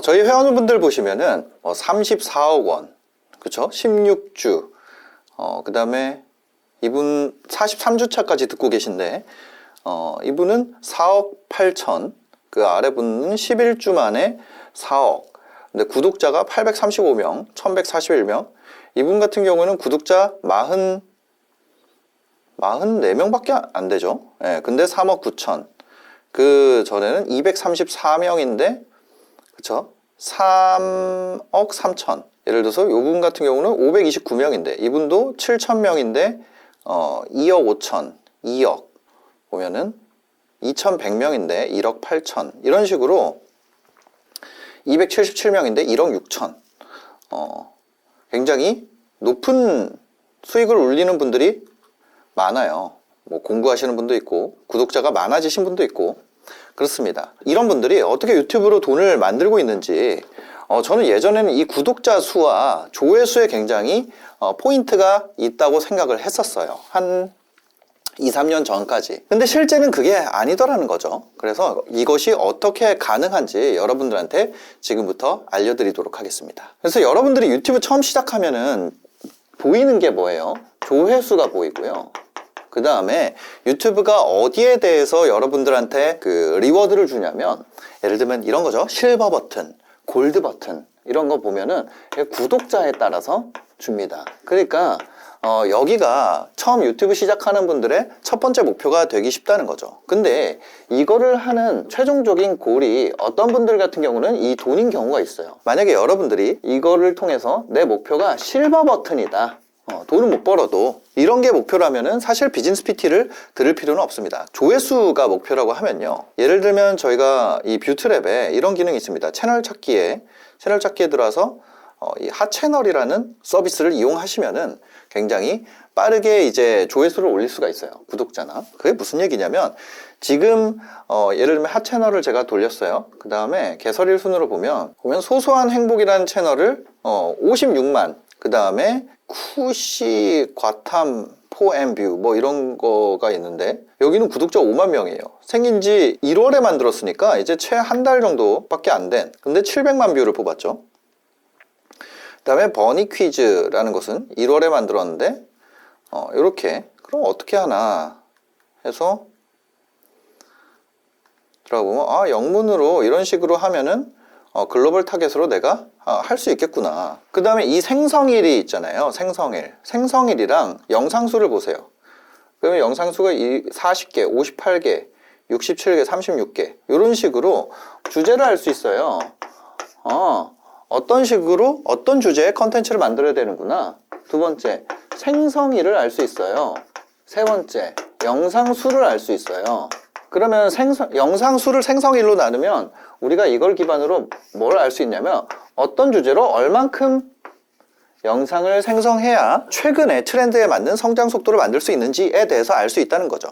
저희 회원분들 보시면은 34억 원, 그쵸? 16주, 그 다음에 이분 43주 차까지 듣고 계신데, 이분은 4억 8천, 그 아래 분은 11주 만에 4억. 근데 구독자가 835명, 1141명. 이분 같은 경우는 구독자 44명밖에 안 되죠. 예, 근데 3억 9천. 그 전에는 234명인데, 그쵸? 3억 3천. 예를 들어서 이분 같은 경우는 529명인데, 이분도 7,000명인데, 2억 5천, 2억. 보면은 2,100명인데 1억 8천. 이런 식으로 277명인데 1억 6천. 굉장히 높은 수익을 올리는 분들이 많아요. 뭐 공부하시는 분도 있고, 구독자가 많아지신 분도 있고, 그렇습니다. 이런 분들이 어떻게 유튜브로 돈을 만들고 있는지, 저는 예전에는 이 구독자 수와 조회수에 굉장히 포인트가 있다고 생각을 했었어요. 한 2, 3년 전까지. 근데 실제는 그게 아니더라는 거죠. 그래서 이것이 어떻게 가능한지 여러분들한테 지금부터 알려드리도록 하겠습니다. 그래서 여러분들이 유튜브 처음 시작하면은 보이는 게 뭐예요? 조회수가 보이고요. 그 다음에 유튜브가 어디에 대해서 여러분들한테 그 리워드를 주냐면, 예를 들면 이런 거죠. 실버 버튼, 골드 버튼, 이런 거 보면은 구독자에 따라서 줍니다. 그러니까 여기가 처음 유튜브 시작하는 분들의 첫 번째 목표가 되기 쉽다는 거죠. 근데 이거를 하는 최종적인 골이 어떤 분들 같은 경우는 이 돈인 경우가 있어요. 만약에 여러분들이 이거를 통해서 내 목표가 실버 버튼이다, 돈은 못 벌어도, 이런 게 목표라면은 사실 비즈니스 PT를 들을 필요는 없습니다. 조회수가 목표라고 하면요, 예를 들면 저희가 이 뷰트랩에 이런 기능이 있습니다. 채널 찾기에 들어와서 이 핫채널이라는 서비스를 이용하시면은 굉장히 빠르게 이제 조회수를 올릴 수가 있어요. 구독자나. 그게 무슨 얘기냐면, 지금 예를 들면 핫채널을 제가 돌렸어요. 그 다음에 개설일 순으로 보면 소소한 행복이라는 채널을 56만, 그 다음에 쿠시 과탐 포엠뷰 뭐 이런 거가 있는데, 여기는 구독자 5만 명이에요. 생긴 지 1월에 만들었으니까 이제 채 한 달 정도밖에 안 된, 근데 700만 뷰를 뽑았죠. 그 다음에 버니 퀴즈라는 것은 1월에 만들었는데, 이렇게, 그럼 어떻게 하나 해서 들어가보면, 영문으로 이런 식으로 하면은 글로벌 타겟으로 내가 할 수 있겠구나. 그 다음에 이 생성일이 있잖아요. 생성일이랑 영상수를 보세요. 그러면 영상수가 40개, 58개, 67개, 36개, 이런 식으로 주제를 알 수 있어요. 어떤 식으로 어떤 주제의 컨텐츠를 만들어야 되는구나. 두 번째, 생성일을 알 수 있어요. 세 번째, 영상수를 알 수 있어요. 그러면 영상수를 생성일로 나누면 우리가 이걸 기반으로 뭘 알 수 있냐면, 어떤 주제로 얼만큼 영상을 생성해야 최근의 트렌드에 맞는 성장 속도를 만들 수 있는지에 대해서 알 수 있다는 거죠.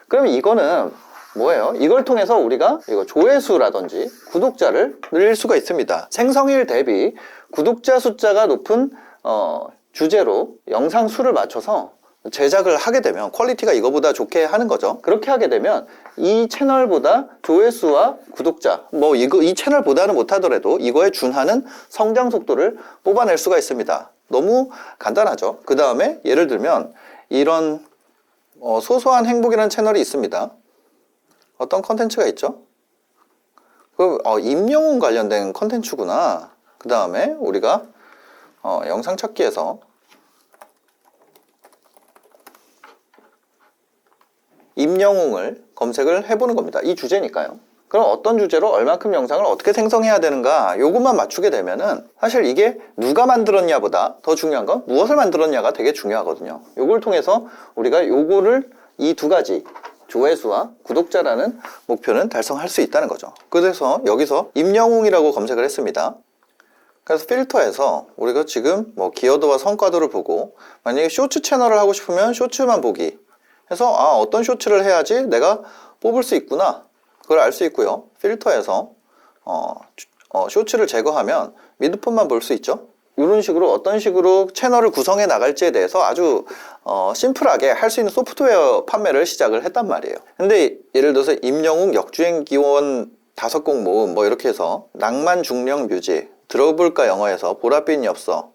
그럼 이거는 뭐예요? 이걸 통해서 우리가 이거 조회수라든지 구독자를 늘릴 수가 있습니다. 생성일 대비 구독자 숫자가 높은 주제로 영상 수를 맞춰서 제작을 하게 되면 퀄리티가 이거보다 좋게 하는 거죠. 그렇게 하게 되면 이 채널보다 조회수와 구독자, 이 채널보다는 못하더라도 이거에 준하는 성장 속도를 뽑아낼 수가 있습니다. 너무 간단하죠. 그 다음에 예를 들면 이런 소소한 행복이라는 채널이 있습니다. 어떤 컨텐츠가 있죠? 임영웅 관련된 컨텐츠구나. 그 다음에 우리가 영상 찾기에서 임영웅을 검색을 해보는 겁니다. 이 주제니까요. 그럼 어떤 주제로 얼만큼 영상을 어떻게 생성해야 되는가, 요것만 맞추게 되면은 사실 이게 누가 만들었냐보다 더 중요한 건 무엇을 만들었냐가 되게 중요하거든요. 요걸 통해서 우리가 요거를 이 두 가지, 조회수와 구독자라는 목표는 달성할 수 있다는 거죠. 그래서 여기서 임영웅이라고 검색을 했습니다. 그래서 필터에서 우리가 지금 기여도와 성과도를 보고, 만약에 쇼츠 채널을 하고 싶으면 쇼츠만 보기 해서 어떤 쇼츠를 해야지 내가 뽑을 수 있구나, 그걸 알 수 있고요. 필터에서 쇼츠를 제거하면 미드폰만 볼 수 있죠. 이런 식으로 어떤 식으로 채널을 구성해 나갈지에 대해서 아주 심플하게 할 수 있는 소프트웨어 판매를 시작을 했단 말이에요. 근데 예를 들어서 임영웅 역주행 기원 5곡 모음 뭐 이렇게 해서 낭만 중령 뮤직 들어볼까 영어에서 보랏빛 엽서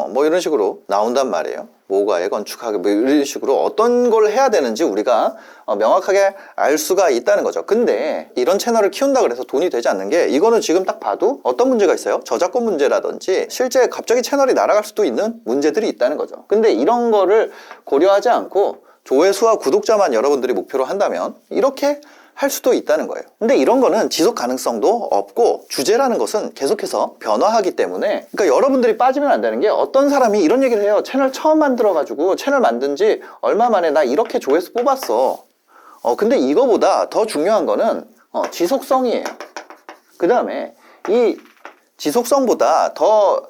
뭐 이런 식으로 나온단 말이에요. 모가에 건축하게 뭐 이런 식으로 어떤 걸 해야 되는지 우리가 명확하게 알 수가 있다는 거죠. 근데 이런 채널을 키운다 그래서 돈이 되지 않는 게, 이거는 지금 딱 봐도 어떤 문제가 있어요? 저작권 문제라든지 실제 갑자기 채널이 날아갈 수도 있는 문제들이 있다는 거죠. 근데 이런 거를 고려하지 않고 조회수와 구독자만 여러분들이 목표로 한다면 이렇게 할 수도 있다는 거예요. 근데 이런 거는 지속 가능성도 없고, 주제라는 것은 계속해서 변화하기 때문에, 그러니까 여러분들이 빠지면 안 되는 게, 어떤 사람이 이런 얘기를 해요. 채널 처음 만들어가지고 채널 만든 지 얼마 만에 나 이렇게 조회수 뽑았어. 근데 이거보다 더 중요한 거는 지속성이에요. 그 다음에 이 지속성보다 더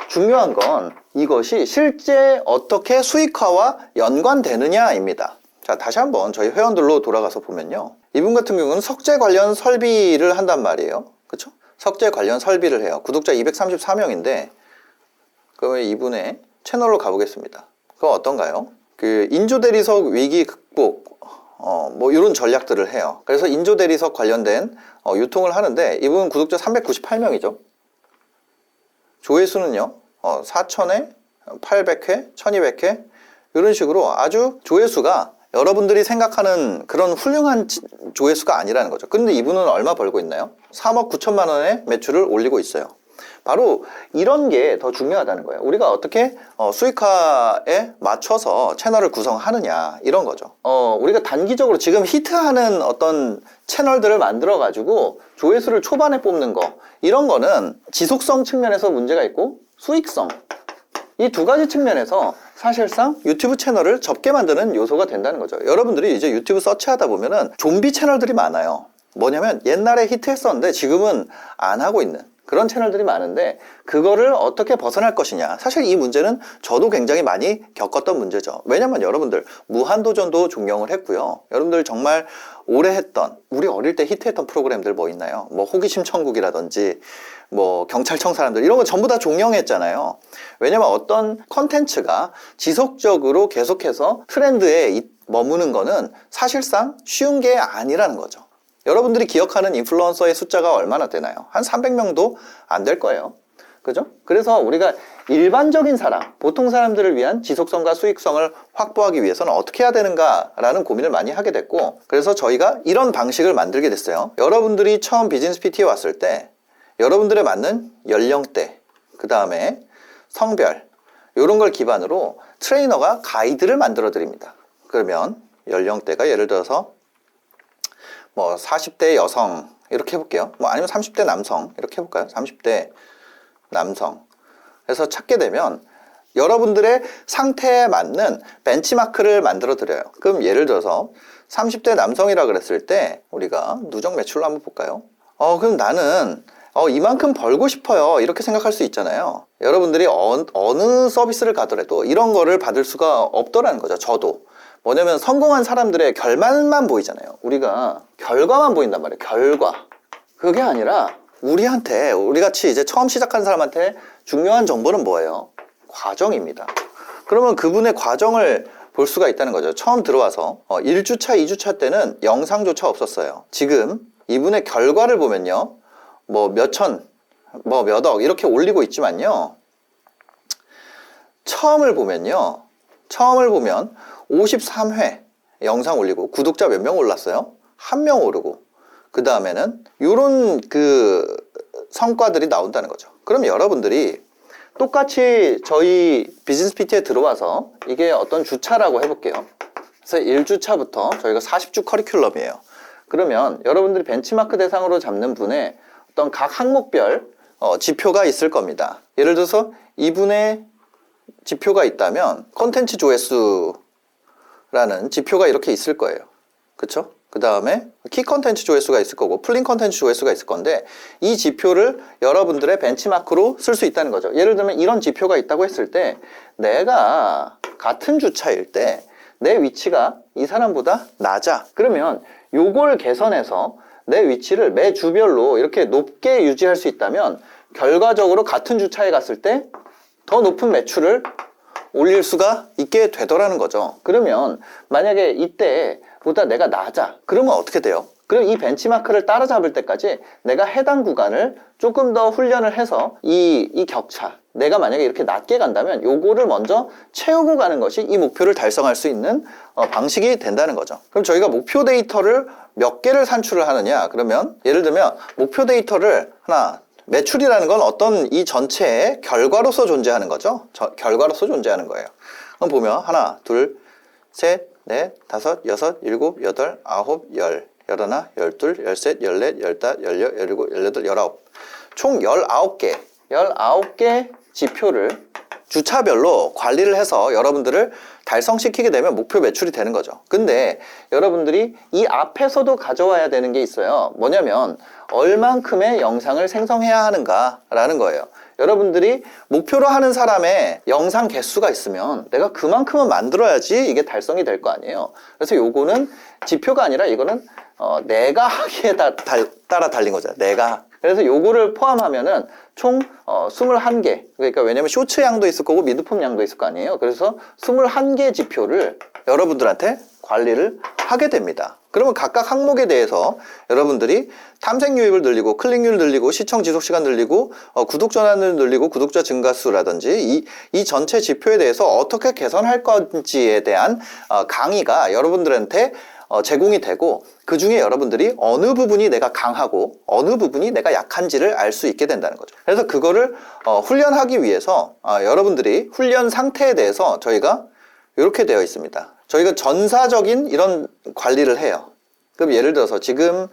중요한 건 이것이 실제 어떻게 수익화와 연관되느냐입니다. 자, 다시 한번 저희 회원들로 돌아가서 보면요, 이분 같은 경우는 석재 관련 설비를 한단 말이에요. 그쵸? 석재 관련 설비를 해요. 구독자 234명인데 그러면 이분의 채널로 가보겠습니다. 그거 어떤가요? 그 인조대리석 위기 극복 뭐 이런 전략들을 해요. 그래서 인조대리석 관련된 유통을 하는데, 이분 구독자 398명이죠. 조회수는요 4,000회, 800회, 1200회 이런 식으로 아주 조회수가 여러분들이 생각하는 그런 훌륭한 조회수가 아니라는 거죠. 근데 이분은 얼마 벌고 있나요? 3억 9천만 원의 매출을 올리고 있어요. 바로 이런 게 더 중요하다는 거예요. 우리가 어떻게 수익화에 맞춰서 채널을 구성하느냐, 이런 거죠. 우리가 단기적으로 지금 히트하는 어떤 채널들을 만들어 가지고 조회수를 초반에 뽑는 거, 이런 거는 지속성 측면에서 문제가 있고, 수익성, 이 두 가지 측면에서 사실상 유튜브 채널을 접게 만드는 요소가 된다는 거죠. 여러분들이 이제 유튜브 서치하다 보면은 좀비 채널들이 많아요. 뭐냐면 옛날에 히트했었는데 지금은 안 하고 있는 그런 채널들이 많은데, 그거를 어떻게 벗어날 것이냐. 사실 이 문제는 저도 굉장히 많이 겪었던 문제죠. 왜냐면 여러분들 무한도전도 존경을 했고요. 여러분들 정말 오래 했던, 우리 어릴 때 히트했던 프로그램들 뭐 있나요? 뭐 호기심 천국이라든지 뭐 경찰청 사람들, 이런 거 전부 다 존경했잖아요. 왜냐면 어떤 컨텐츠가 지속적으로 계속해서 트렌드에 머무는 거는 사실상 쉬운 게 아니라는 거죠. 여러분들이 기억하는 인플루언서의 숫자가 얼마나 되나요? 한 300명도 안 될 거예요. 그죠? 그래서 우리가 일반적인 사람, 보통 사람들을 위한 지속성과 수익성을 확보하기 위해서는 어떻게 해야 되는가라는 고민을 많이 하게 됐고, 그래서 저희가 이런 방식을 만들게 됐어요. 여러분들이 처음 비즈니스 PT에 왔을 때 여러분들에 맞는 연령대, 그 다음에 성별, 이런 걸 기반으로 트레이너가 가이드를 만들어 드립니다. 그러면 연령대가 예를 들어서 뭐 40대 여성 이렇게 해볼게요. 뭐 아니면 30대 남성 이렇게 해볼까요? 30대 남성 해서 찾게 되면 여러분들의 상태에 맞는 벤치마크를 만들어 드려요. 그럼 예를 들어서 30대 남성이라 그랬을 때 우리가 누적 매출로 한번 볼까요? 그럼 나는 이만큼 벌고 싶어요, 이렇게 생각할 수 있잖아요. 여러분들이 어느 서비스를 가더라도 이런 거를 받을 수가 없더라는 거죠. 저도. 뭐냐면 성공한 사람들의 결말만 보이잖아요. 우리가 결과만 보인단 말이에요. 결과. 그게 아니라 우리 같이 이제 처음 시작하는 사람한테 중요한 정보는 뭐예요? 과정입니다. 그러면 그분의 과정을 볼 수가 있다는 거죠. 처음 들어와서 1주차, 2주차 때는 영상조차 없었어요. 지금 이분의 결과를 보면요, 뭐 몇천, 뭐 몇억 이렇게 올리고 있지만요, 처음을 보면 53회 영상 올리고 구독자 몇 명 올랐어요? 1명 오르고, 그 다음에는 요런 그 성과들이 나온다는 거죠. 그럼 여러분들이 똑같이 저희 비즈니스 PT에 들어와서 이게 어떤 주차라고 해볼게요. 그래서 1주차부터 저희가 40주 커리큘럼이에요. 그러면 여러분들이 벤치마크 대상으로 잡는 분의 어떤 각 항목별 지표가 있을 겁니다. 예를 들어서 이분의 지표가 있다면 컨텐츠 조회수라는 지표가 이렇게 있을 거예요. 그쵸? 그 다음에 키 컨텐츠 조회수가 있을 거고 플린 컨텐츠 조회수가 있을 건데, 이 지표를 여러분들의 벤치마크로 쓸 수 있다는 거죠. 예를 들면 이런 지표가 있다고 했을 때, 내가 같은 주차일 때 내 위치가 이 사람보다 낮아. 그러면 요걸 개선해서 내 위치를 매 주별로 이렇게 높게 유지할 수 있다면 결과적으로 같은 주차에 갔을 때 더 높은 매출을 올릴 수가 있게 되더라는 거죠. 그러면 만약에 이때보다 내가 낮아. 그러면 어떻게 돼요? 그럼 이 벤치마크를 따라잡을 때까지 내가 해당 구간을 조금 더 훈련을 해서 이 격차, 내가 만약에 이렇게 낮게 간다면 요거를 먼저 채우고 가는 것이 이 목표를 달성할 수 있는 방식이 된다는 거죠. 그럼 저희가 목표 데이터를 몇 개를 산출을 하느냐? 그러면 예를 들면 목표 데이터를 하나, 매출이라는 건 어떤 이 전체의 결과로서 존재하는 거죠. 결과로서 존재하는 거예요. 그럼 보면 하나, 둘, 셋, 넷, 다섯, 여섯, 일곱, 여덟, 아홉, 열, 열하나, 열둘, 열셋, 열넷, 열다, 열여, 열일곱, 열여덟, 열아홉. 총 19개 지표를 주차별로 관리를 해서 여러분들을 달성시키게 되면 목표 매출이 되는 거죠. 근데 여러분들이 이 앞에서도 가져와야 되는 게 있어요. 뭐냐면 얼만큼의 영상을 생성해야 하는가라는 거예요. 여러분들이 목표로 하는 사람의 영상 개수가 있으면 내가 그만큼은 만들어야지 이게 달성이 될 거 아니에요. 그래서 요거는 지표가 아니라 이거는 내가 하기에 따라 달린 거죠. 내가. 그래서 요거를 포함하면은 총 21개. 그러니까 왜냐면 쇼츠 양도 있을 거고 미드폼 양도 있을 거 아니에요. 그래서 21개 지표를 여러분들한테 관리를 하게 됩니다. 그러면 각각 항목에 대해서 여러분들이 탐색 유입을 늘리고 클릭률 늘리고 시청 지속 시간 늘리고 구독 전환을 늘리고 구독자 증가수라든지 이 전체 지표에 대해서 어떻게 개선할 건지에 대한 강의가 여러분들한테 제공이 되고 그 중에 여러분들이 어느 부분이 내가 강하고 어느 부분이 내가 약한지를 알 수 있게 된다는 거죠. 그래서 그거를 훈련하기 위해서 여러분들이 훈련 상태에 대해서 저희가 이렇게 되어 있습니다. 저희가 전사적인 이런 관리를 해요. 그럼 예를 들어서 지금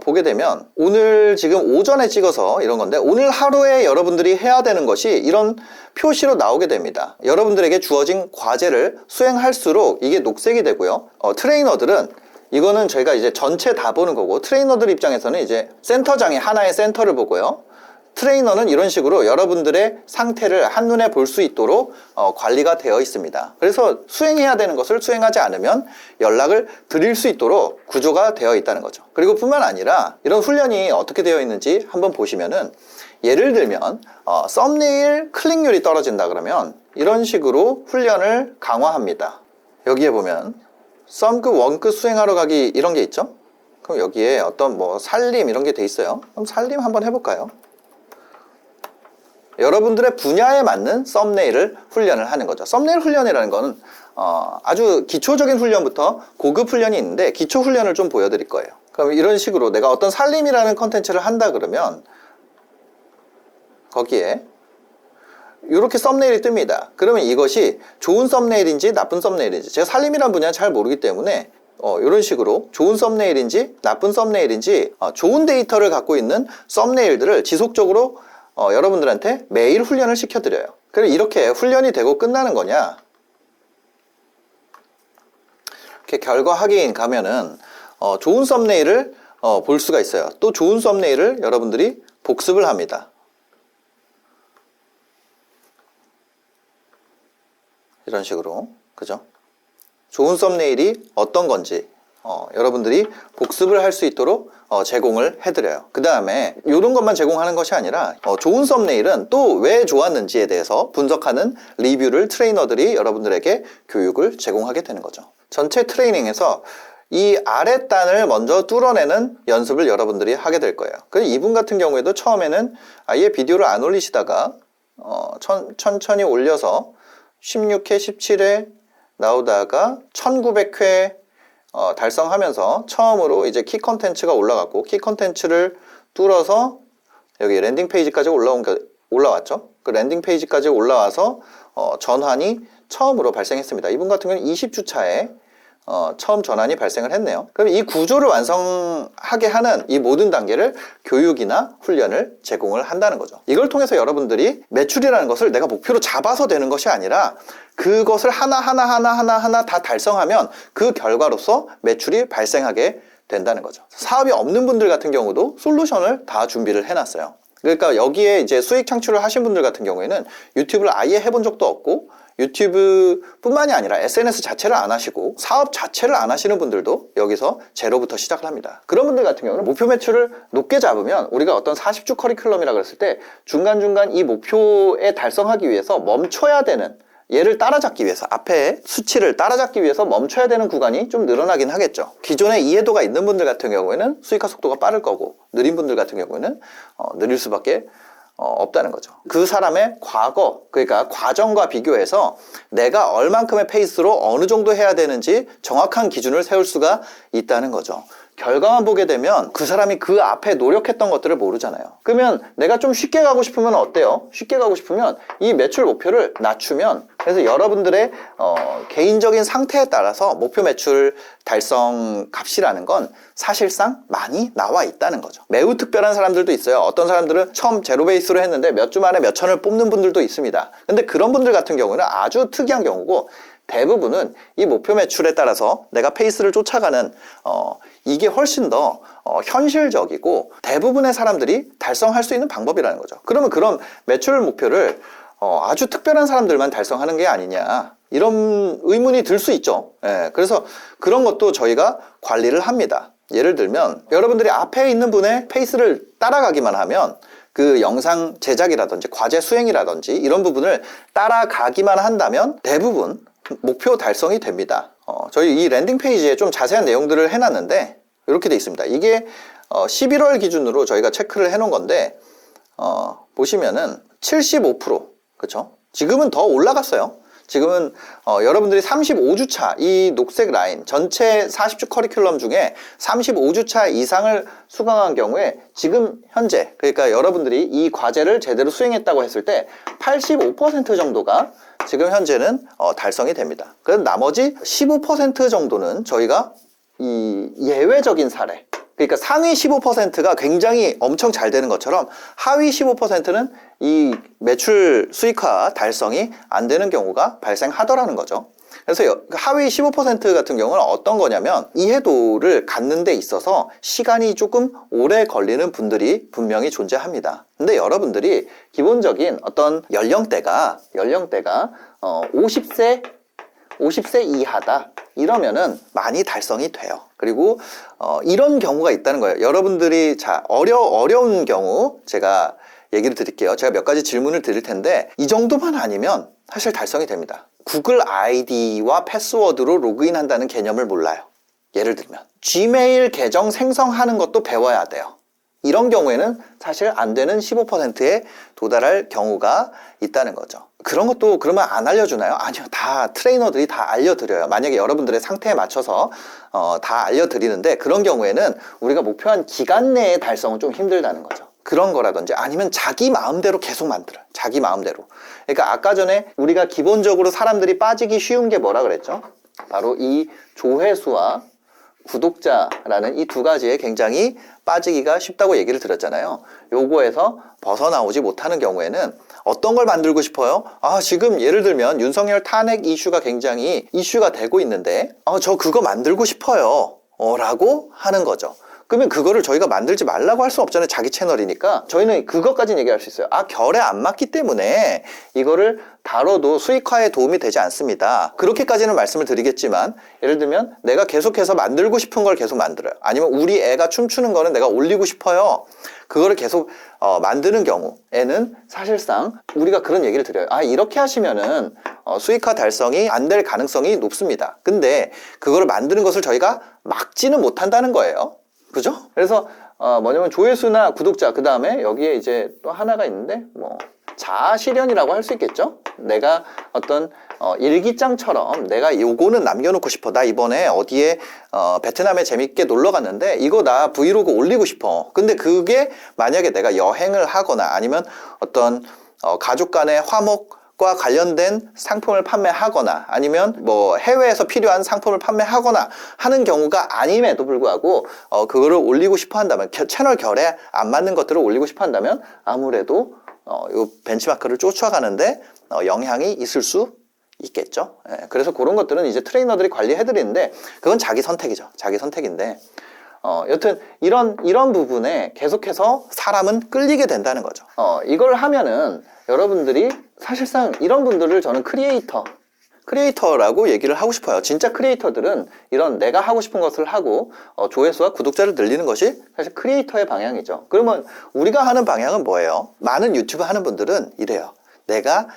보게 되면 오늘 지금 오전에 찍어서 이런 건데 오늘 하루에 여러분들이 해야 되는 것이 이런 표시로 나오게 됩니다. 여러분들에게 주어진 과제를 수행할수록 이게 녹색이 되고요. 트레이너들은 이거는 저희가 이제 전체 다 보는 거고 트레이너들 입장에서는 이제 센터장이 하나의 센터를 보고요. 트레이너는 이런 식으로 여러분들의 상태를 한눈에 볼 수 있도록 관리가 되어 있습니다. 그래서 수행해야 되는 것을 수행하지 않으면 연락을 드릴 수 있도록 구조가 되어 있다는 거죠. 그리고 뿐만 아니라 이런 훈련이 어떻게 되어 있는지 한번 보시면은 예를 들면 썸네일 클릭률이 떨어진다 그러면 이런 식으로 훈련을 강화합니다. 여기에 보면 썸급 원급 수행하러 가기 이런 게 있죠. 그럼 여기에 어떤 뭐 살림 이런 게 돼 있어요. 그럼 살림 한번 해볼까요? 여러분들의 분야에 맞는 썸네일을 훈련을 하는 거죠. 썸네일 훈련이라는 거는 아주 기초적인 훈련부터 고급 훈련이 있는데 기초 훈련을 좀 보여드릴 거예요. 그럼 이런 식으로 내가 어떤 살림이라는 컨텐츠를 한다 그러면 거기에 이렇게 썸네일이 뜹니다. 그러면 이것이 좋은 썸네일인지 나쁜 썸네일인지 제가 살림이라는 분야는 잘 모르기 때문에 이런 식으로 좋은 썸네일인지 나쁜 썸네일인지 좋은 데이터를 갖고 있는 썸네일들을 지속적으로 여러분들한테 매일 훈련을 시켜드려요. 그럼 이렇게 훈련이 되고 끝나는 거냐? 이렇게 결과 확인 가면은 좋은 썸네일을 볼 수가 있어요. 또 좋은 썸네일을 여러분들이 복습을 합니다. 이런 식으로, 그죠? 좋은 썸네일이 어떤 건지 여러분들이 복습을 할 수 있도록 제공을 해드려요. 그 다음에 이런 것만 제공하는 것이 아니라 좋은 썸네일은 또 왜 좋았는지에 대해서 분석하는 리뷰를 트레이너들이 여러분들에게 교육을 제공하게 되는 거죠. 전체 트레이닝에서 이 아랫단을 먼저 뚫어내는 연습을 여러분들이 하게 될 거예요. 그래서 이분 같은 경우에도 처음에는 아예 비디오를 안 올리시다가 천천히 올려서 16회, 17회 나오다가 1900회 달성하면서 처음으로 이제 키 컨텐츠가 올라갔고 키 컨텐츠를 뚫어서 여기 랜딩 페이지까지 올라왔죠. 그 랜딩 페이지까지 올라와서 전환이 처음으로 발생했습니다. 이분 같은 경우는 20주차에 처음 전환이 발생을 했네요. 그럼 이 구조를 완성하게 하는 이 모든 단계를 교육이나 훈련을 제공을 한다는 거죠. 이걸 통해서 여러분들이 매출이라는 것을 내가 목표로 잡아서 되는 것이 아니라 그것을 하나하나 다 달성하면 그 결과로서 매출이 발생하게 된다는 거죠. 사업이 없는 분들 같은 경우도 솔루션을 다 준비를 해놨어요. 그러니까 여기에 이제 수익 창출을 하신 분들 같은 경우에는 유튜브를 아예 해본 적도 없고 유튜브 뿐만이 아니라 SNS 자체를 안 하시고 사업 자체를 안 하시는 분들도 여기서 제로부터 시작을 합니다. 그런 분들 같은 경우는 목표 매출을 높게 잡으면 우리가 어떤 40주 커리큘럼이라고 했을 때 중간중간 이 목표에 달성하기 위해서 멈춰야 되는 얘를 따라잡기 위해서, 앞에 수치를 따라잡기 위해서 멈춰야 되는 구간이 좀 늘어나긴 하겠죠. 기존에 이해도가 있는 분들 같은 경우에는 수익화 속도가 빠를 거고, 느린 분들 같은 경우에는 느릴 수밖에 없다는 거죠. 그 사람의 과거, 그러니까 과정과 비교해서 내가 얼만큼의 페이스로 어느 정도 해야 되는지 정확한 기준을 세울 수가 있다는 거죠. 결과만 보게 되면 그 사람이 그 앞에 노력했던 것들을 모르잖아요. 그러면 내가 좀 쉽게 가고 싶으면 어때요? 쉽게 가고 싶으면 이 매출 목표를 낮추면, 그래서 여러분들의 개인적인 상태에 따라서 목표 매출 달성 값이라는 건 사실상 많이 나와 있다는 거죠. 매우 특별한 사람들도 있어요. 어떤 사람들은 처음 제로 베이스로 했는데 몇 주 만에 몇 천을 뽑는 분들도 있습니다. 근데 그런 분들 같은 경우는 아주 특이한 경우고, 대부분은 이 목표 매출에 따라서 내가 페이스를 쫓아가는 이게 훨씬 더 현실적이고 대부분의 사람들이 달성할 수 있는 방법이라는 거죠. 그러면 그런 매출 목표를 아주 특별한 사람들만 달성하는 게 아니냐, 이런 의문이 들 수 있죠. 예, 그래서 그런 것도 저희가 관리를 합니다. 예를 들면 여러분들이 앞에 있는 분의 페이스를 따라가기만 하면 그 영상 제작이라든지 과제 수행이라든지 이런 부분을 따라가기만 한다면 대부분 목표 달성이 됩니다. 저희 이 랜딩 페이지에 좀 자세한 내용들을 해놨는데 이렇게 돼 있습니다. 이게 11월 기준으로 저희가 체크를 해놓은 건데 보시면은 75%, 그쵸? 지금은 더 올라갔어요. 지금은 여러분들이 35주차 이 녹색 라인 전체 40주 커리큘럼 중에 35주차 이상을 수강한 경우에 지금 현재, 그러니까 여러분들이 이 과제를 제대로 수행했다고 했을 때 85% 정도가 지금 현재는 달성이 됩니다. 그래서 나머지 15% 정도는 저희가 이 예외적인 사례, 그러니까 상위 15%가 굉장히 엄청 잘 되는 것처럼 하위 15%는 이 매출 수익화 달성이 안 되는 경우가 발생하더라는 거죠. 그래서 하위 15% 같은 경우는 어떤 거냐면 이해도를 갖는 데 있어서 시간이 조금 오래 걸리는 분들이 분명히 존재합니다. 근데 여러분들이 기본적인 어떤 연령대가 50세 이하다 이러면은 많이 달성이 돼요. 그리고 이런 경우가 있다는 거예요. 여러분들이 어려운 경우 제가 얘기를 드릴게요. 제가 몇 가지 질문을 드릴 텐데 이 정도만 아니면 사실 달성이 됩니다. 구글 아이디와 패스워드로 로그인 한다는 개념을 몰라요. 예를 들면 지메일 계정 생성하는 것도 배워야 돼요. 이런 경우에는 사실 안 되는 15%에 도달할 경우가 있다는 거죠. 그런 것도 그러면 안 알려주나요? 아니요. 다 트레이너들이 다 알려드려요. 만약에 여러분들의 상태에 맞춰서 다 알려드리는데 그런 경우에는 우리가 목표한 기간 내에 달성은 좀 힘들다는 거죠. 그런 거라든지 아니면 자기 마음대로 계속 만들어요. 자기 마음대로. 그러니까 아까 전에 우리가 기본적으로 사람들이 빠지기 쉬운 게 뭐라 그랬죠? 바로 이 조회수와 구독자라는 이 두 가지에 굉장히 빠지기가 쉽다고 얘기를 드렸잖아요. 요거에서 벗어나오지 못하는 경우에는 어떤 걸 만들고 싶어요? 지금 예를 들면 윤석열 탄핵 이슈가 굉장히 이슈가 되고 있는데 저 그거 만들고 싶어요 라고 하는 거죠. 그러면 그거를 저희가 만들지 말라고 할 수 없잖아요. 자기 채널이니까. 저희는 그것까지는 얘기할 수 있어요. 결에 안 맞기 때문에 이거를 다뤄도 수익화에 도움이 되지 않습니다. 그렇게까지는 말씀을 드리겠지만 예를 들면 내가 계속해서 만들고 싶은 걸 계속 만들어요. 아니면 우리 애가 춤추는 거는 내가 올리고 싶어요. 그거를 계속 만드는 경우에는 사실상 우리가 그런 얘기를 드려요. 이렇게 하시면은 수익화 달성이 안 될 가능성이 높습니다. 근데 그거를 만드는 것을 저희가 막지는 못한다는 거예요. 그죠? 그래서 뭐냐면 조회수나 구독자, 그 다음에 여기에 이제 또 하나가 있는데 자아 실현이라고 할 수 있겠죠? 내가 어떤 일기장처럼 내가 요거는 남겨놓고 싶어. 나 이번에 어디에 베트남에 재밌게 놀러 갔는데 이거 나 브이로그 올리고 싶어. 근데 그게 만약에 내가 여행을 하거나 아니면 어떤 가족 간의 화목과 관련된 상품을 판매하거나 아니면 해외에서 필요한 상품을 판매하거나 하는 경우가 아님에도 불구하고 그거를 올리고 싶어 한다면 채널 결에 안 맞는 것들을 올리고 싶어 한다면 아무래도 요 벤치마크를 쫓아가는데 영향이 있을 수 있겠죠. 그래서 그런 것들은 이제 트레이너들이 관리해 드리는데 그건 자기 선택이죠. 자기 선택인데 여튼 이런 부분에 계속해서 사람은 끌리게 된다는 거죠. 이걸 하면은 여러분들이 사실상 이런 분들을 저는 크리에이터라고 얘기를 하고 싶어요. 진짜 크리에이터들은 이런 내가 하고 싶은 것을 하고 조회수와 구독자를 늘리는 것이 사실 크리에이터의 방향이죠. 그러면 우리가 하는 방향은 뭐예요? 많은 유튜브 하는 분들은 이래요. 내가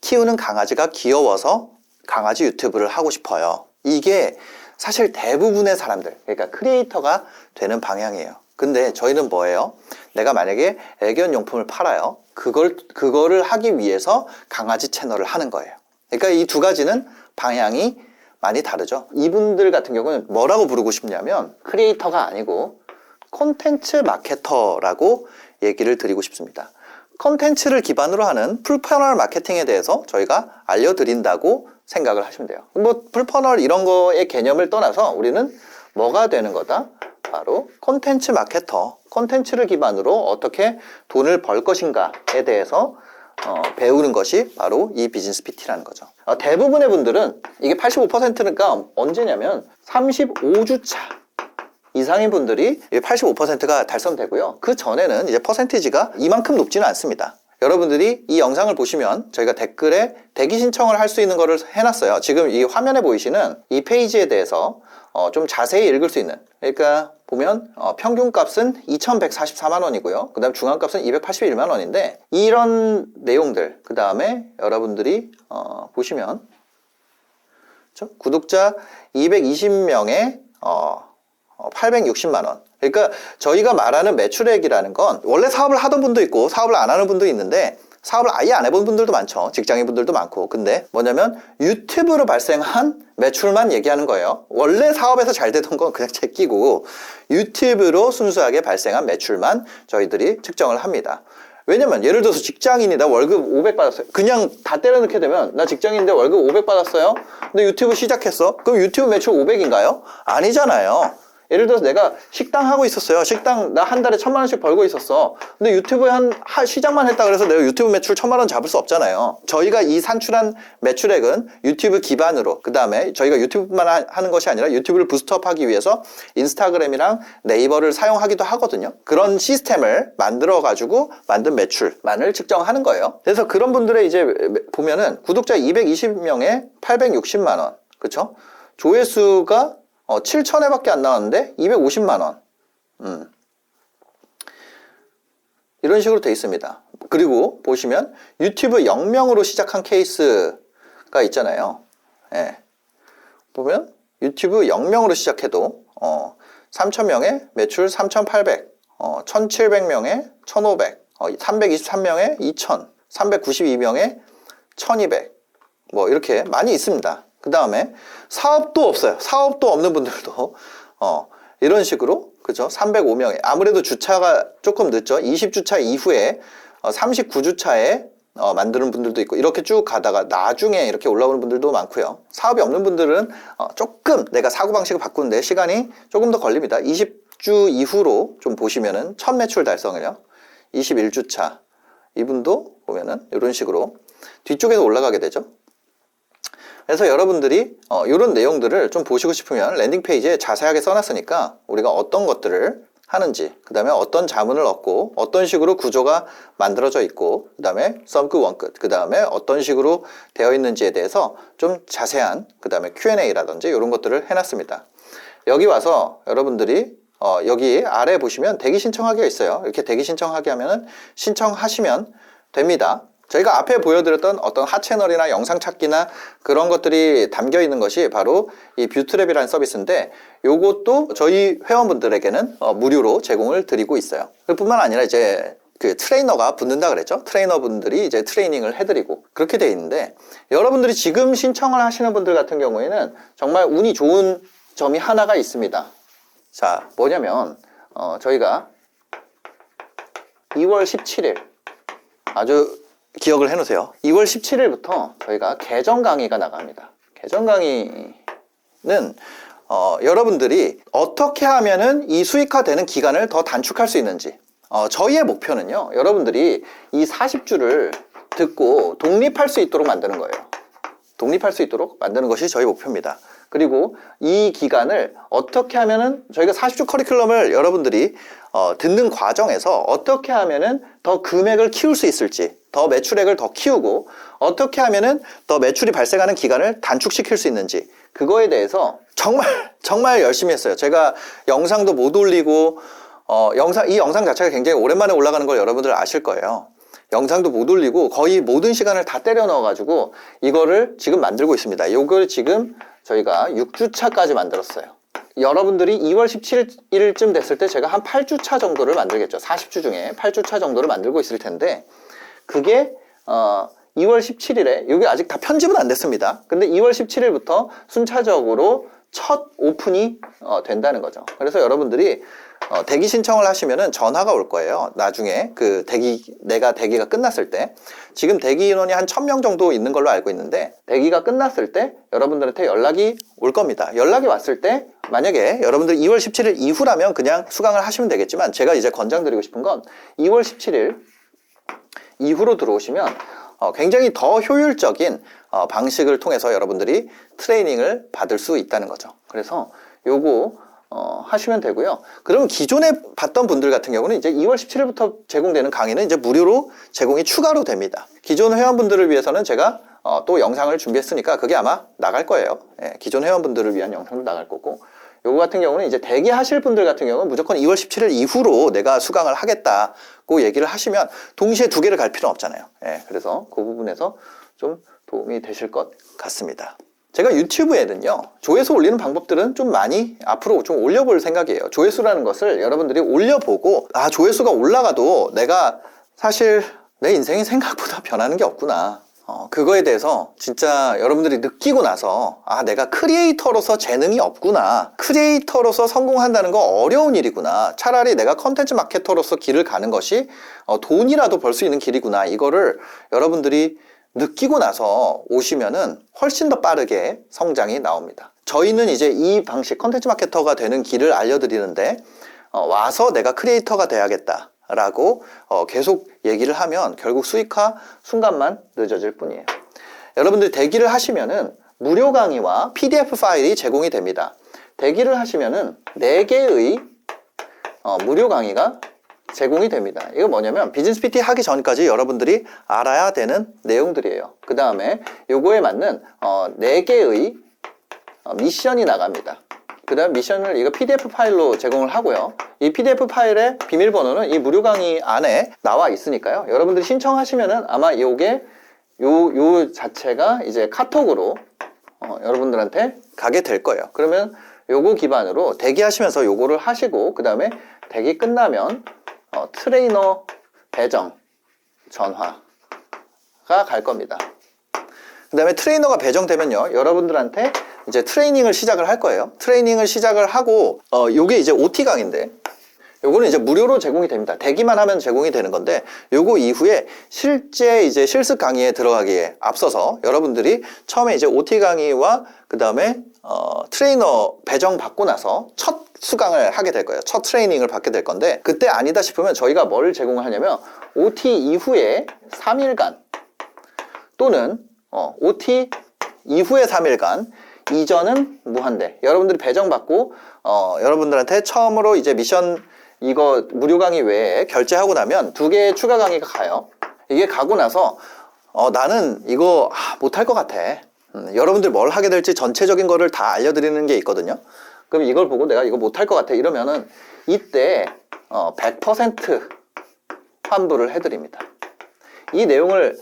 키우는 강아지가 귀여워서 강아지 유튜브를 하고 싶어요. 이게 사실 대부분의 사람들, 그러니까 크리에이터가 되는 방향이에요. 근데 저희는 뭐예요? 내가 만약에 애견 용품을 팔아요. 그거를 하기 위해서 강아지 채널을 하는 거예요. 그러니까 이 두 가지는 방향이 많이 다르죠. 이분들 같은 경우는 뭐라고 부르고 싶냐면 크리에이터가 아니고 콘텐츠 마케터라고 얘기를 드리고 싶습니다. 콘텐츠를 기반으로 하는 풀퍼널 마케팅에 대해서 저희가 알려드린다고 생각을 하시면 돼요. 뭐 풀퍼널 이런 거의 개념을 떠나서 우리는 뭐가 되는 거다? 바로 콘텐츠 마케터, 콘텐츠를 기반으로 어떻게 돈을 벌 것인가에 대해서 배우는 것이 바로 이 비즈니스 PT라는 거죠. 대부분의 분들은 이게 85%니까 언제냐면 35주차 이상인 분들이 85%가 달성되고요. 그 전에는 이제 퍼센티지가 이만큼 높지는 않습니다. 여러분들이 이 영상을 보시면 저희가 댓글에 대기 신청을 할 수 있는 거를 해놨어요. 지금 이 화면에 보이시는 이 페이지에 대해서 좀 자세히 읽을 수 있는, 그러니까 보면 평균값은 2,144만 원이고요. 그 다음 중앙값은 281만 원인데 이런 내용들, 그 다음에 여러분들이 보시면 구독자 220명에 860만 원. 그러니까 저희가 말하는 매출액이라는 건 원래 사업을 하던 분도 있고 사업을 안 하는 분도 있는데 사업을 아예 안 해본 분들도 많죠. 직장인 분들도 많고. 근데 뭐냐면 유튜브로 발생한 매출만 얘기하는 거예요. 원래 사업에서 잘 되던 건 그냥 제끼고 유튜브로 순수하게 발생한 매출만 저희들이 측정을 합니다. 왜냐면 예를 들어서 직장인이 나 월급 500 받았어요. 그냥 다 때려넣게 되면 나 직장인인데 월급 500 받았어요. 근데 유튜브 시작했어. 그럼 유튜브 매출 500인가요? 아니잖아요. 예를 들어서 내가 식당 하고 있었어요. 식당 나 한 달에 1,000만 원씩 벌고 있었어. 근데 유튜브에 시작만 했다 그래서 내가 유튜브 매출 1,000만 원 잡을 수 없잖아요. 저희가 이 산출한 매출액은 유튜브 기반으로, 그 다음에 저희가 유튜브만 하는 것이 아니라 유튜브를 부스트업하기 위해서 인스타그램이랑 네이버를 사용하기도 하거든요. 그런 시스템을 만들어 가지고 만든 매출만을 측정하는 거예요. 그래서 그런 분들의 이제 보면은 구독자 220명에 860만 원, 그쵸? 조회수가 7,000회밖에 안 나왔는데 250만 원. 이런 식으로 돼 있습니다. 그리고 보시면 유튜브 0명으로 시작한 케이스가 있잖아요. 예. 보면 유튜브 0명으로 시작해도 3,000명에 매출 3,800, 1,700명에 1,500, 323명에 2,000, 392명에 1,200. 뭐 이렇게 많이 있습니다. 그 다음에 사업도 없어요. 사업도 없는 분들도 이런 식으로, 그죠? 305명에 아무래도 주차가 조금 늦죠. 20주차 이후에 39주차에 만드는 분들도 있고 이렇게 쭉 가다가 나중에 이렇게 올라오는 분들도 많고요. 사업이 없는 분들은 조금 내가 사고방식을 바꾸는데 시간이 조금 더 걸립니다. 20주 이후로 좀 보시면은 첫 매출 달성을요. 21주차 이분도 보면은 이런 식으로 뒤쪽에서 올라가게 되죠. 그래서 여러분들이 이런 내용들을 좀 보시고 싶으면 랜딩 페이지에 자세하게 써놨으니까 우리가 어떤 것들을 하는지, 그 다음에 어떤 자문을 얻고 어떤 식으로 구조가 만들어져 있고, 그 다음에 썸끝 원끝, 그 다음에 어떤 식으로 되어 있는지에 대해서 좀 자세한, 그 다음에 Q&A라든지 이런 것들을 해놨습니다. 여기 와서 여러분들이 여기 아래 보시면 대기 신청하기가 있어요. 이렇게 대기 신청하기 하면은 신청하시면 됩니다. 저희가 앞에 보여드렸던 어떤 하채널이나 영상 찾기나 그런 것들이 담겨 있는 것이 바로 이 뷰트랩이라는 서비스인데 요것도 저희 회원분들에게는 무료로 제공을 드리고 있어요. 그뿐만 아니라 이제 그 트레이너가 붙는다 그랬죠. 트레이너분들이 이제 트레이닝을 해드리고 그렇게 돼 있는데 여러분들이 지금 신청을 하시는 분들 같은 경우에는 정말 운이 좋은 점이 하나가 있습니다. 자, 뭐냐면 저희가 2월 17일 아주 기억을 해놓으세요. 2월 17일부터 저희가 계정 강의가 나갑니다. 계정 강의는 여러분들이 어떻게 하면은 이 수익화되는 기간을 더 단축할 수 있는지, 저희의 목표는요, 여러분들이 이 40주를 듣고 독립할 수 있도록 만드는 거예요. 독립할 수 있도록 만드는 것이 저희 목표입니다. 그리고 이 기간을 어떻게 하면은 저희가 40주 커리큘럼을 여러분들이 듣는 과정에서 어떻게 하면은 더 금액을 키울 수 있을지, 더 매출액을 더 키우고 어떻게 하면은 더 매출이 발생하는 기간을 단축시킬 수 있는지, 그거에 대해서 정말 열심히 했어요. 제가 영상도 못 올리고 이 영상 자체가 굉장히 오랜만에 올라가는 걸 여러분들 아실 거예요. 영상도 못 올리고 거의 모든 시간을 다 때려 넣어가지고 이거를 지금 만들고 있습니다. 이걸 지금 저희가 6주차까지 만들었어요. 여러분들이 2월 17일쯤 됐을 때 제가 한 8주차 정도를 만들겠죠. 40주 중에 8주차 정도를 만들고 있을 텐데 그게 2월 17일에 여기 아직 다 편집은 안 됐습니다. 근데 2월 17일부터 순차적으로 첫 오픈이 된다는 거죠. 그래서 여러분들이 대기 신청을 하시면은 전화가 올 거예요. 나중에 그 내가 대기가 끝났을 때 지금 대기 인원이 한 1000명 정도 있는 걸로 알고 있는데 대기가 끝났을 때 여러분들한테 연락이 올 겁니다. 연락이 왔을 때 만약에 여러분들 2월 17일 이후라면 그냥 수강을 하시면 되겠지만 제가 이제 권장드리고 싶은 건 2월 17일 이후로 들어오시면 굉장히 더 효율적인 방식을 통해서 여러분들이 트레이닝을 받을 수 있다는 거죠. 그래서 요거 하시면 되고요. 그러면 기존에 봤던 분들 같은 경우는 이제 2월 17일부터 제공되는 강의는 이제 무료로 제공이 추가로 됩니다. 기존 회원분들을 위해서는 제가 또 영상을 준비했으니까 그게 아마 나갈 거예요. 예, 기존 회원분들을 위한 영상도 나갈 거고 요거 같은 경우는 이제 대기하실 분들 같은 경우는 무조건 2월 17일 이후로 내가 수강을 하겠다고 얘기를 하시면 동시에 두 개를 갈 필요는 없잖아요. 예, 그래서 그 부분에서 좀 도움이 되실 것 같습니다. 제가 유튜브에는요, 조회수 올리는 방법들은 좀 많이 앞으로 좀 올려볼 생각이에요. 조회수라는 것을 여러분들이 올려보고, 조회수가 올라가도 내가 사실 내 인생이 생각보다 변하는 게 없구나. 그거에 대해서 진짜 여러분들이 느끼고 나서, 내가 크리에이터로서 재능이 없구나. 크리에이터로서 성공한다는 거 어려운 일이구나. 차라리 내가 컨텐츠 마케터로서 길을 가는 것이 돈이라도 벌 수 있는 길이구나. 이거를 여러분들이 느끼고 나서 오시면은 훨씬 더 빠르게 성장이 나옵니다. 저희는 이제 이 방식 컨텐츠 마케터가 되는 길을 알려드리는데 와서 내가 크리에이터가 돼야겠다 라고 계속 얘기를 하면 결국 수익화 순간만 늦어질 뿐이에요. 여러분들 대기를 하시면은 무료 강의와 PDF 파일이 제공이 됩니다. 대기를 하시면은 4개의 무료 강의가 제공이 됩니다. 이거 뭐냐면 비즈니스 PT 하기 전까지 여러분들이 알아야 되는 내용들이에요. 그 다음에 요거에 맞는 4개의 미션이 나갑니다. 그 다음 미션을 이거 PDF 파일로 제공을 하고요. 이 PDF 파일의 비밀번호는 이 무료 강의 안에 나와 있으니까요. 여러분들이 신청하시면은 아마 요게 요 자체가 이제 카톡으로 여러분들한테 가게 될 거예요. 그러면 요거 기반으로 대기하시면서 요거를 하시고 그 다음에 대기 끝나면 트레이너 배정 전화가 갈 겁니다. 그 다음에 트레이너가 배정되면요, 여러분들한테 이제 트레이닝을 시작을 할 거예요. 트레이닝을 시작을 하고, 요게 이제 OT 강의인데, 요거는 이제 무료로 제공이 됩니다. 대기만 하면 제공이 되는 건데, 요거 이후에 실제 이제 실습 강의에 들어가기에 앞서서 여러분들이 처음에 이제 OT 강의와 그 다음에 트레이너 배정 받고 나서 첫 수강을 하게 될 거예요. 첫 트레이닝을 받게 될 건데, 그때 아니다 싶으면 저희가 뭘 제공을 하냐면 OT 이후에 3일간 또는 OT 이후에 3일간 이전은 무한대. 여러분들이 배정받고 여러분들한테 처음으로 이제 미션 이거 무료 강의 외에 결제하고 나면 2개의 추가 강의가 가요. 이게 가고 나서 나는 이거 못할 것 같아. 여러분들 뭘 하게 될지 전체적인 거를 다 알려드리는 게 있거든요. 그럼 이걸 보고 내가 이거 못할 것 같아 이러면은 이때 100% 환불을 해드립니다. 이 내용을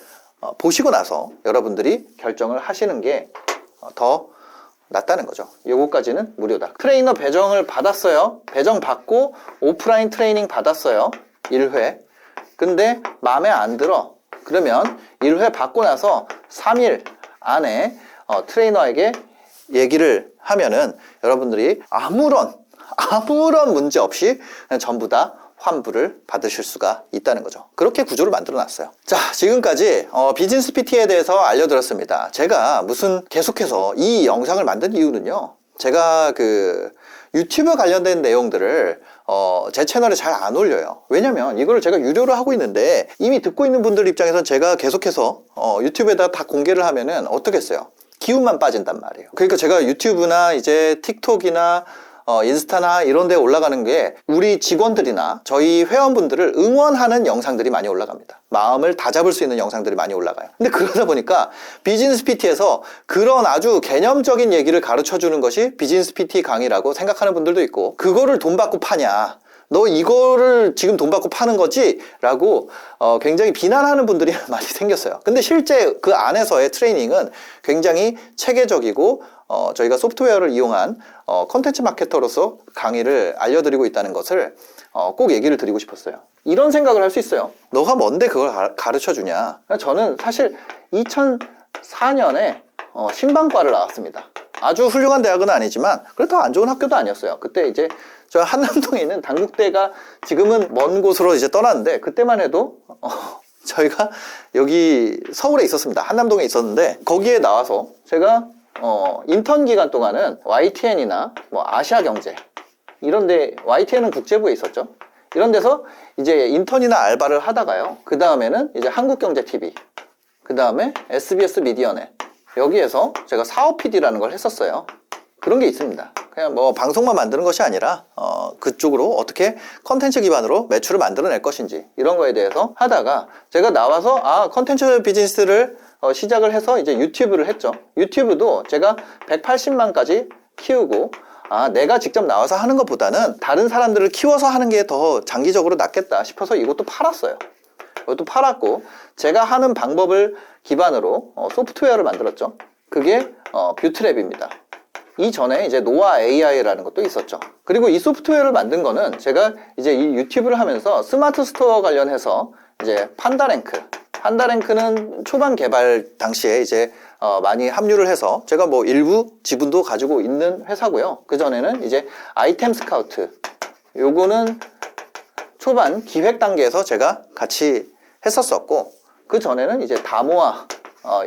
보시고 나서 여러분들이 결정을 하시는 게 더 낫다는 거죠. 요거까지는 무료다. 트레이너 배정을 받았어요. 배정 받고 오프라인 트레이닝 받았어요. 1회. 근데 마음에 안 들어. 그러면 1회 받고 나서 3일 안에 트레이너에게 얘기를 하면은 여러분들이 아무런 문제 없이 그냥 전부 다 환불을 받으실 수가 있다는 거죠. 그렇게 구조를 만들어 놨어요. 자, 지금까지 비즈니스 PT에 대해서 알려드렸습니다. 제가 무슨 계속해서 이 영상을 만든 이유는요, 제가 그 유튜브 관련된 내용들을 제 채널에 잘 안 올려요. 왜냐면 이거를 제가 유료로 하고 있는데 이미 듣고 있는 분들 입장에서 제가 계속해서 유튜브에다 다 공개를 하면은 어떻겠어요? 기운만 빠진단 말이에요. 그러니까 제가 유튜브나 이제 틱톡이나 인스타나 이런 데 올라가는 게 우리 직원들이나 저희 회원분들을 응원하는 영상들이 많이 올라갑니다. 마음을 다잡을 수 있는 영상들이 많이 올라가요. 근데 그러다 보니까 비즈니스 PT에서 그런 아주 개념적인 얘기를 가르쳐 주는 것이 비즈니스 PT 강의라고 생각하는 분들도 있고, 그거를 돈 받고 파냐, 너 이거를 지금 돈 받고 파는 거지? 라고 굉장히 비난하는 분들이 많이 생겼어요. 근데 실제 그 안에서의 트레이닝은 굉장히 체계적이고 저희가 소프트웨어를 이용한 컨텐츠 마케터로서 강의를 알려드리고 있다는 것을 꼭 얘기를 드리고 싶었어요. 이런 생각을 할 수 있어요. 너가 뭔데 그걸 가르쳐 주냐? 저는 사실 2004년에 신방과를 나왔습니다. 아주 훌륭한 대학은 아니지만 그렇다고 안 좋은 학교도 아니었어요. 그때 이제 저 한남동에 있는 단국대가 지금은 먼 곳으로 이제 떠났는데, 그때만 해도 저희가 여기 서울에 있었습니다. 한남동에 있었는데, 거기에 나와서 제가 인턴 기간 동안은 YTN이나 뭐 아시아경제 이런데, YTN은 국제부에 있었죠. 이런 데서 이제 인턴이나 알바를 하다가요, 그 다음에는 이제 한국경제TV, 그 다음에 SBS 미디어넷, 여기에서 제가 사업 PD라는 걸 했었어요. 그런 게 있습니다. 그냥 뭐 방송만 만드는 것이 아니라 그쪽으로 어떻게 컨텐츠 기반으로 매출을 만들어낼 것인지, 이런 거에 대해서 하다가 제가 나와서 컨텐츠 비즈니스를 시작을 해서 이제 유튜브를 했죠. 유튜브도 제가 180만까지 키우고, 내가 직접 나와서 하는 것보다는 다른 사람들을 키워서 하는 게 더 장기적으로 낫겠다 싶어서 이것도 팔았어요. 이것도 팔았고, 제가 하는 방법을 기반으로 소프트웨어를 만들었죠. 그게 뷰트랩입니다. 이전에 이제 노아 AI라는 것도 있었죠. 그리고 이 소프트웨어를 만든 거는 제가 이제 이 유튜브를 하면서 스마트 스토어 관련해서 이제 판다랭크는 초반 개발 당시에 이제 많이 합류를 해서 제가 뭐 일부 지분도 가지고 있는 회사고요. 그 전에는 이제 아이템 스카우트, 요거는 초반 기획 단계에서 제가 같이 했었었고, 그 전에는 이제 다모아,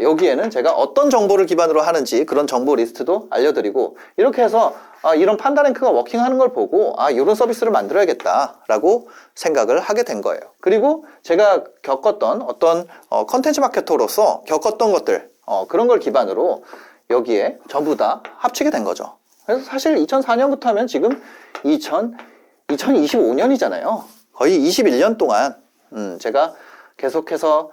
여기에는 제가 어떤 정보를 기반으로 하는지 그런 정보 리스트도 알려드리고, 이렇게 해서 이런 판다랭크가 워킹하는 걸 보고 이런 서비스를 만들어야겠다 라고 생각을 하게 된 거예요. 그리고 제가 겪었던 어떤 컨텐츠 마케터로서 겪었던 것들, 그런 걸 기반으로 여기에 전부 다 합치게 된 거죠. 그래서 사실 2004년부터 하면 지금 2025년이잖아요. 거의 21년 동안 제가 계속해서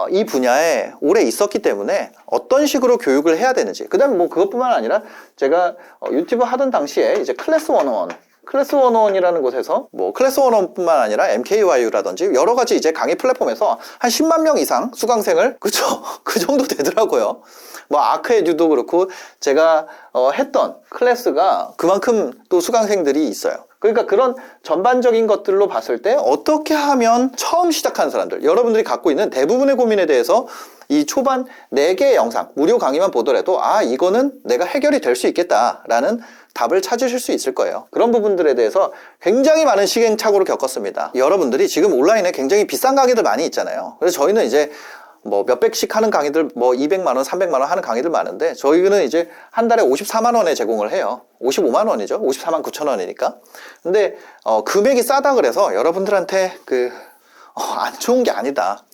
이 분야에 오래 있었기 때문에 어떤 식으로 교육을 해야 되는지, 그 다음에 뭐 그것뿐만 아니라 제가 유튜브 하던 당시에 이제 클래스 101이라는 곳에서 뭐 클래스 101뿐만 아니라 MKYU라든지 여러 가지 이제 강의 플랫폼에서 한 10만 명 이상 수강생을, 그쵸? 그 정도 되더라고요. 뭐 아크에듀도 그렇고 제가 했던 클래스가 그만큼 또 수강생들이 있어요. 그러니까 그런 전반적인 것들로 봤을 때 어떻게 하면 처음 시작하는 사람들, 여러분들이 갖고 있는 대부분의 고민에 대해서 이 초반 4개의 영상, 무료 강의만 보더라도 이거는 내가 해결이 될 수 있겠다라는 답을 찾으실 수 있을 거예요. 그런 부분들에 대해서 굉장히 많은 시행착오를 겪었습니다. 여러분들이 지금 온라인에 굉장히 비싼 강의들 많이 있잖아요. 그래서 저희는 이제 뭐 몇백씩 하는 강의들, 뭐 200만 원, 300만 원 하는 강의들 많은데, 저희는 이제 한 달에 54만 원에 제공을 해요. 55만 원이죠. 54만 9천 원이니까. 근데 금액이 싸다 그래서 여러분들한테 안 좋은 게 아니다.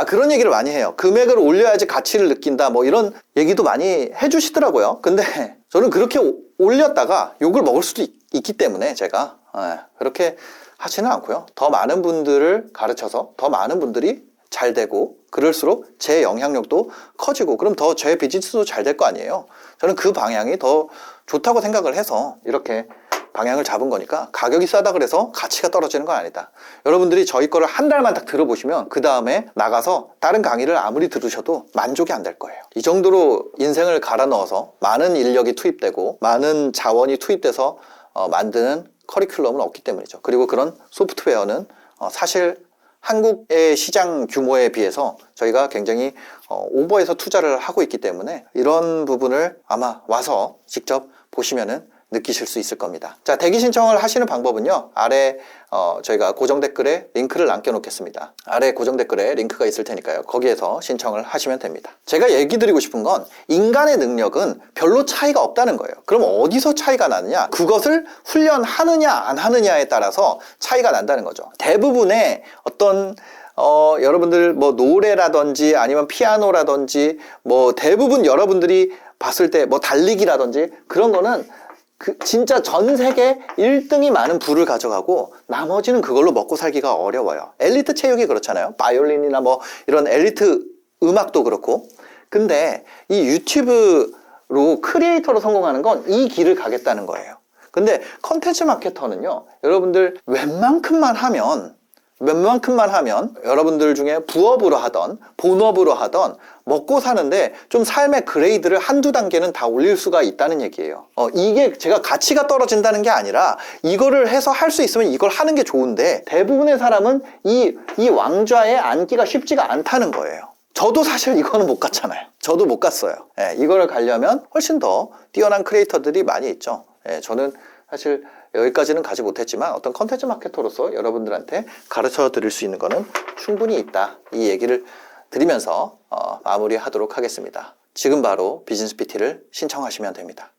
그런 얘기를 많이 해요. 금액을 올려야지 가치를 느낀다, 뭐 이런 얘기도 많이 해주시더라고요. 근데 저는 그렇게 올렸다가 욕을 먹을 수도 있기 때문에 제가 그렇게 하지는 않고요. 더 많은 분들을 가르쳐서 더 많은 분들이 잘 되고, 그럴수록 제 영향력도 커지고, 그럼 더 제 비즈니스도 잘 될 거 아니에요. 저는 그 방향이 더 좋다고 생각을 해서 이렇게 방향을 잡은 거니까, 가격이 싸다 그래서 가치가 떨어지는 건 아니다. 여러분들이 저희 거를 한 달만 딱 들어보시면 그 다음에 나가서 다른 강의를 아무리 들으셔도 만족이 안 될 거예요. 이 정도로 인생을 갈아 넣어서 많은 인력이 투입되고 많은 자원이 투입돼서 만드는 커리큘럼은 없기 때문이죠. 그리고 그런 소프트웨어는 사실 한국의 시장 규모에 비해서 저희가 굉장히 오버해서 투자를 하고 있기 때문에 이런 부분을 아마 와서 직접 보시면은 느끼실 수 있을 겁니다. 자, 대기 신청을 하시는 방법은요, 아래 저희가 고정 댓글에 링크를 남겨 놓겠습니다. 아래 고정 댓글에 링크가 있을 테니까요, 거기에서 신청을 하시면 됩니다. 제가 얘기 드리고 싶은 건, 인간의 능력은 별로 차이가 없다는 거예요. 그럼 어디서 차이가 나느냐? 그것을 훈련하느냐 안 하느냐에 따라서 차이가 난다는 거죠. 대부분의 어떤 여러분들 뭐 노래라든지 아니면 피아노라든지 뭐 대부분 여러분들이 봤을 때 뭐 달리기라든지 그런 거는 진짜 전 세계 1등이 많은 부를 가져가고 나머지는 그걸로 먹고 살기가 어려워요. 엘리트 체육이 그렇잖아요. 바이올린이나 뭐 이런 엘리트 음악도 그렇고. 근데 이 유튜브로 크리에이터로 성공하는 건 이 길을 가겠다는 거예요. 근데 컨텐츠 마케터는요, 여러분들 웬만큼만 하면 여러분들 중에 부업으로 하던 본업으로 하던 먹고 사는데 좀 삶의 그레이드를 한두 단계는 다 올릴 수가 있다는 얘기예요. 이게 제가 가치가 떨어진다는 게 아니라 이거를 해서 할 수 있으면 이걸 하는 게 좋은데 대부분의 사람은 이 왕좌에 앉기가 쉽지가 않다는 거예요. 저도 사실 이거는 못 갔잖아요. 저도 못 갔어요. 이거를 가려면 훨씬 더 뛰어난 크리에이터들이 많이 있죠. 저는 사실 여기까지는 가지 못했지만 어떤 컨텐츠 마케터로서 여러분들한테 가르쳐 드릴 수 있는 거는 충분히 있다. 이 얘기를 드리면서 마무리하도록 하겠습니다. 지금 바로 비즈니스 PT를 신청하시면 됩니다.